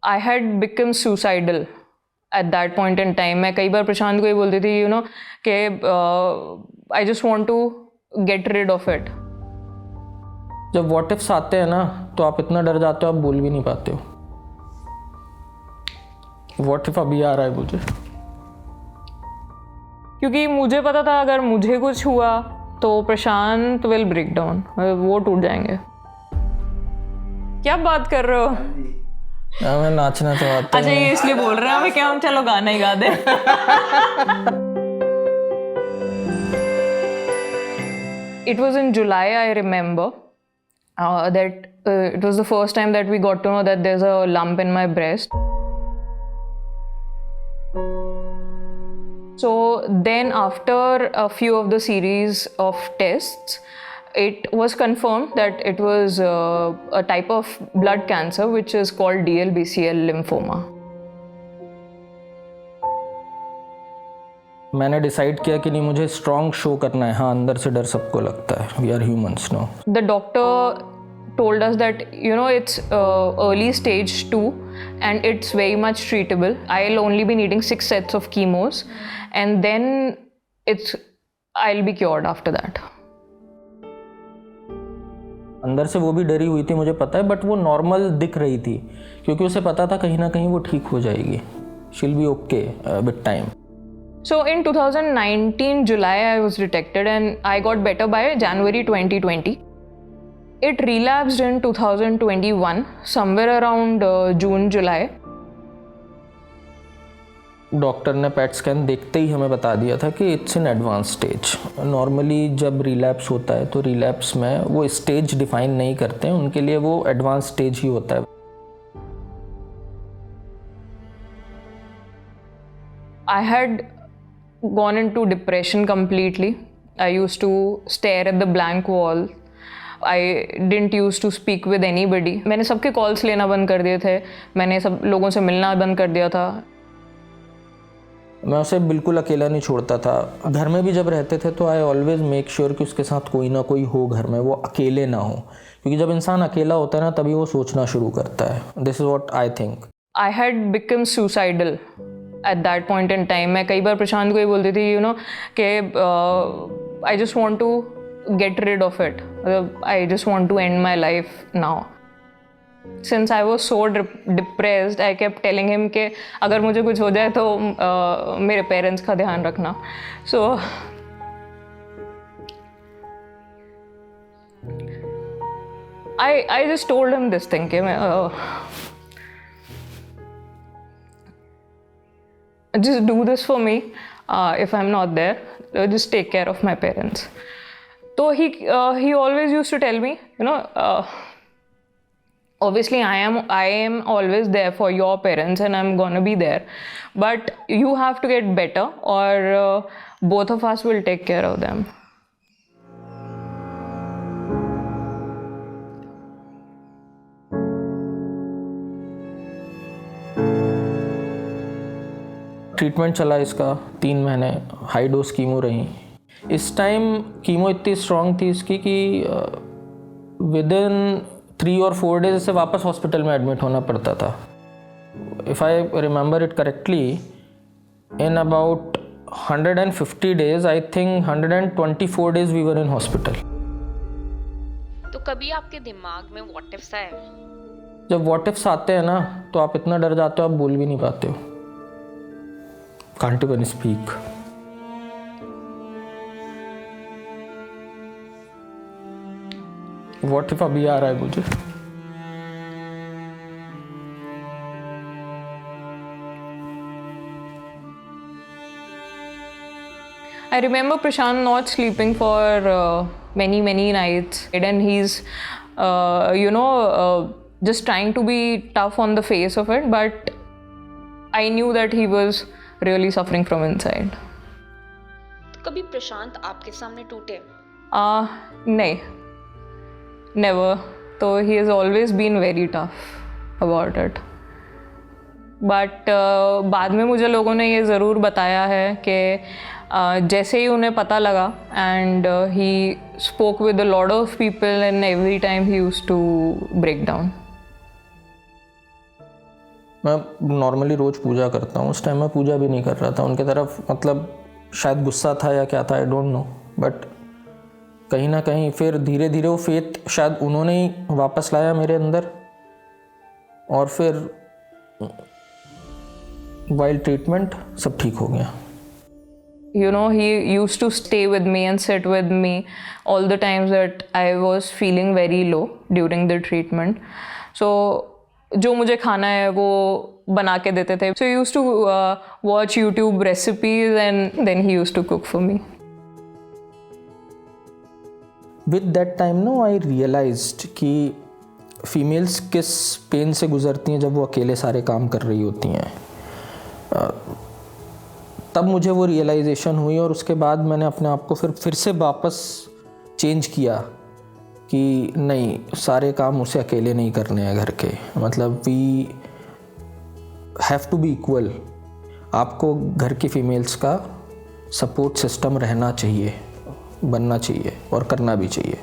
I had become suicidal at that point in time. मैं कई बार प्रशांत को ही बोलती थी, you know, कि I just want to get rid of it. जब what ifs आते हैं ना तो आप इतना डर जाते हो आप बोल भी नहीं पाते हो. What if अभी आ रहा है मुझे, क्योंकि मुझे पता था अगर मुझे कुछ हुआ तो प्रशांत विल ब्रेक डाउन, वो टूट जाएंगे. क्या बात कर रहे हो? मैं नाचना चाहता हूँ. अच्छा ये इसलिए बोल रहे हैं हमें, क्या हम चलो गाना ही गा दे. It was in July, I remember, that it was the first time that we got to know that there's a lump in my breast. So then after a few of the series of tests, it was confirmed that it was a type of blood cancer which is called DLBCL lymphoma. मैंने decide किया कि नहीं मुझे strong show करना है. हाँ, अंदर से डर सबको लगता है. We are humans, no. The doctor told us that, you know, it's early stage 2 and it's very much treatable. I'll only be needing 6 sets of chemos and then I'll be cured after that. अंदर से वो भी डरी हुई थी, मुझे पता है, बट वो नॉर्मल दिख रही थी क्योंकि उसे पता था कहीं ना कहीं वो ठीक हो जाएगी. She'll be okay with time. So in 2019 July I was detected and I got better by January 2020. It relapsed in 2021 somewhere around June July. Doctor ने पैट स्कैन देखते ही हमें बता दिया था कि it's in advance stage. Normally जब relapse होता है तो रिलैप्स में वो स्टेज डिफाइन नहीं करते हैं, उनके लिए वो एडवांस स्टेज ही होता है. I had gone into depression completely. I used to stare at the blank wall. I didn't used to speak with anybody. मैंने सबके कॉल्स लेना बंद कर दिए थे. मैंने सब लोगों से मिलना बंद कर दिया था. मैं उसे बिल्कुल अकेला नहीं छोड़ता था. घर में भी जब रहते थे तो आई ऑलवेज मेक श्योर कि उसके साथ कोई ना कोई हो घर में, वो अकेले ना हो. क्योंकि जब इंसान अकेला होता है ना तभी वो सोचना शुरू करता है. This is what I think. I had become suicidal at that point in time. मैं कई बार प्रशांत को ही बोलती थी, you know, कि I just want to get rid of it. I just want to end my life now. Since I was so depressed, I kept telling him कि अगर मुझे कुछ हो जाए तो मेरे पेरेंट्स का ध्यान रखना. So I just told him this thing कि just do this for me. If I'm not there, just take care of my parents. So he always used to tell me, you know, obviously I am always there for your parents and I'm gonna be there, but you have to get better or both of us will take care of them. Treatment चला इसका 3 महीने. High dose chemo रही. इस time chemo इतनी strong थी इसकी कि with in 3 और 4 डेज से वापस हॉस्पिटल में एडमिट होना पड़ता था. If I remember it correctly, in about 150 days, I think 124 days we were in hospital. तो कभी आपके दिमाग में व्हाट इफ्स आए? जब व्हाट इफ्स आते हैं ना तो आप इतना डर जाते हो आप बोल भी नहीं पाते हो. Can't even speak. What if अभी आ रहा है मुझे. I remember Prashant not sleeping for many nights, and he's just trying to be tough on the face of it, but I knew that he was really suffering from inside. तो कभी प्रशांत आपके सामने टूटे? नहीं, never. तो he has always been very tough about it. But बाद में मुझे लोगों ने ये ज़रूर बताया है कि जैसे ही उन्हें पता लगा, and he spoke with a lot of people and every time he used to break down. मैं नॉर्मली रोज़ पूजा करता हूँ, उस टाइम मैं पूजा भी नहीं कर रहा था उनके तरफ, मतलब शायद गुस्सा था या क्या था, आई डोंट नो, बट कहीं ना कहीं फिर धीरे धीरे वो फेथ शायद उन्होंने ही वापस लाया मेरे अंदर, और फिर वाइल ट्रीटमेंट सब ठीक हो गया. You know, he used to stay with me and sit with me all the times that I was feeling very low during the treatment. So जो मुझे खाना है वो बना के देते थे. So he used to watch YouTube recipes and then he used to cook for me. With that time no, I realized कि फीमेल्स किस पेन से गुजरती हैं जब वो अकेले सारे काम कर रही होती हैं. तब मुझे वो रियलाइजेशन हुई और उसके बाद मैंने अपने आप को फिर से वापस चेंज किया कि नहीं, सारे काम उसे अकेले नहीं करने हैं घर के, मतलब we have to be equal. आपको घर की फीमेल्स का सपोर्ट सिस्टम रहना चाहिए, बनना चाहिए और करना भी चाहिए.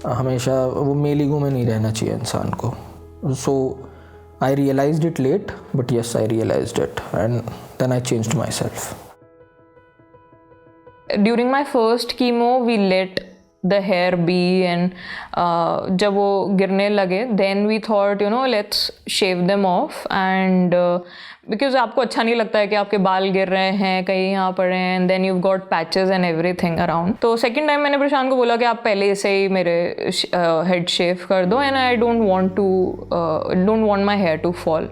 हमेशा वो मेल ईगो में नहीं रहना चाहिए इंसान को. सो I realized it late, but yes, I realized it, and then I changed myself. During my first chemo, we let the hair be, and जब वो गिरने लगे, then we thought, you know, let's shave them off, and because आपको अच्छा नहीं लगता है कि आपके बाल गिर रहे हैं, कहीं यहाँ पड़े हैं, and then you've got patches and everything around. तो second time मैंने प्रशांत को बोला कि आप पहले से ही मेरे head shave कर दो, and I don't want my hair to fall.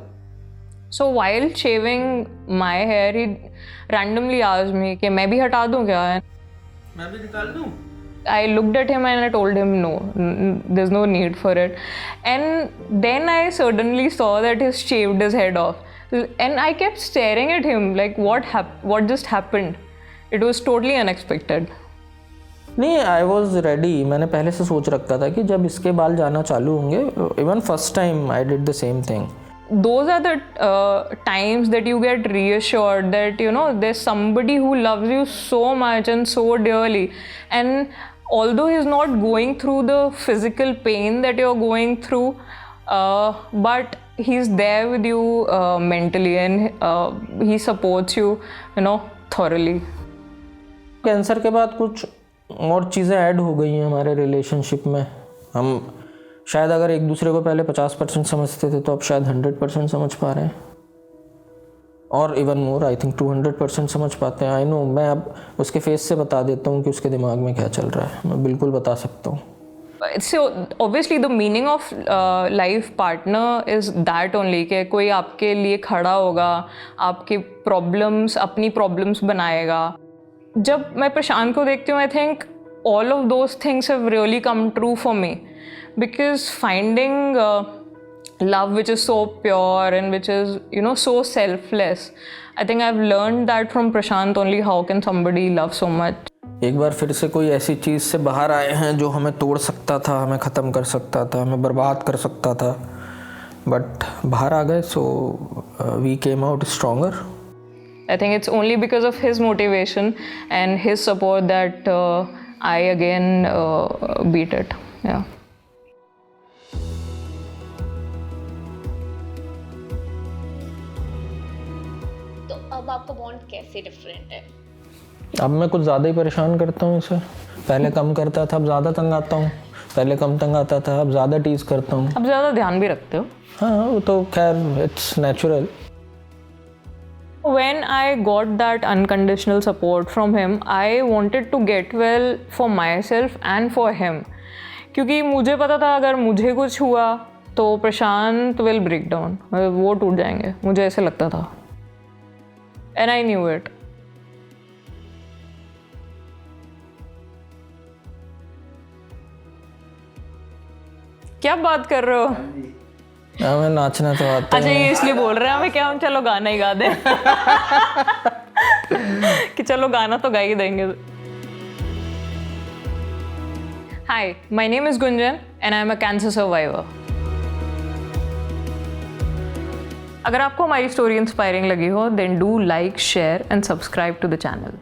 So while shaving my hair, he randomly asked me कि मैं भी hटा दूँ क्या? मैं भी निकाल दूँ? I looked at him and I told him no, there's no need for it. And then I suddenly saw that he shaved his head off. And I kept staring at him like what just happened? It was totally unexpected. नहीं, I was ready. मैंने पहले से सोच रखा था कि जब इसके बाल जाना चालू होंगे, even first time I did the same thing. Those are the times that you get reassured that, you know, there's somebody who loves you so much and so dearly. And although he's not going through the physical pain that you're going through, but he's there with you mentally, and he supports you, you know, thoroughly. Cancer के बाद कुछ और चीज़ें add हो गई हैं हमारे relationship में. हम शायद अगर एक दूसरे को पहले 50% समझते थे तो अब शायद 100% समझ पा रहे हैं, और इवन मोर, आई थिंक 200% समझ पाते हैं. आई नो, मैं अब उसके फेस से बता देता हूँ कि उसके दिमाग में क्या चल रहा है. मैं बिल्कुल बता सकता हूँ. So obviously the meaning of life partner is that only कि कोई आपके लिए खड़ा होगा, आपके प्रॉब्लम्स अपनी प्रॉब्लम्स बनाएगा. जब मैं प्रशांत को देखती हूँ, I think all of those things have really come true for me, because finding love which is so pure and which is, you know, so selfless, I think I've learned that from Prashant only. How can somebody love so much? एक बार फिर से कोई ऐसी चीज़ से बाहर आए हैं जो हमें तोड़ सकता था, हमें ख़त्म कर सकता था, हमें बर्बाद कर सकता था, बट बाहर आ गए. So we came out stronger. I think it's only because of his motivation and his support that I again beat it. Yeah. तो अब आपका बॉन्ड कैसे डिफरेंट है? अब मैं कुछ ज़्यादा ही परेशान करता हूँ इसे. पहले कम करता था, अब ज़्यादा तंग आता हूँ. पहले कम तंग आता था, अब ज़्यादा टीज़ करता हूँ. अब ज़्यादा ध्यान भी रखते हो? हाँ, वो तो खैर it's natural. When I got that unconditional support from him, I wanted to get well for myself and for him. क्योंकि मुझे पता था अगर मुझे कुछ हुआ तो प्रशांत will break down, वो टूट जाएंगे. मुझे ऐसे लगता था. And I knew it. क्या बात कर रहे हो? हमें नाचना तो आता अच्छा, ये इसलिए बोल रहे हैं हमें क्या, हम चलो गाना ही गा दें कि चलो गाना तो गा ही देंगे. Hi, my name is Gunjan and I am a cancer survivor. अगर आपको हमारी स्टोरी इंस्पायरिंग लगी हो, then do like, share and subscribe to the channel.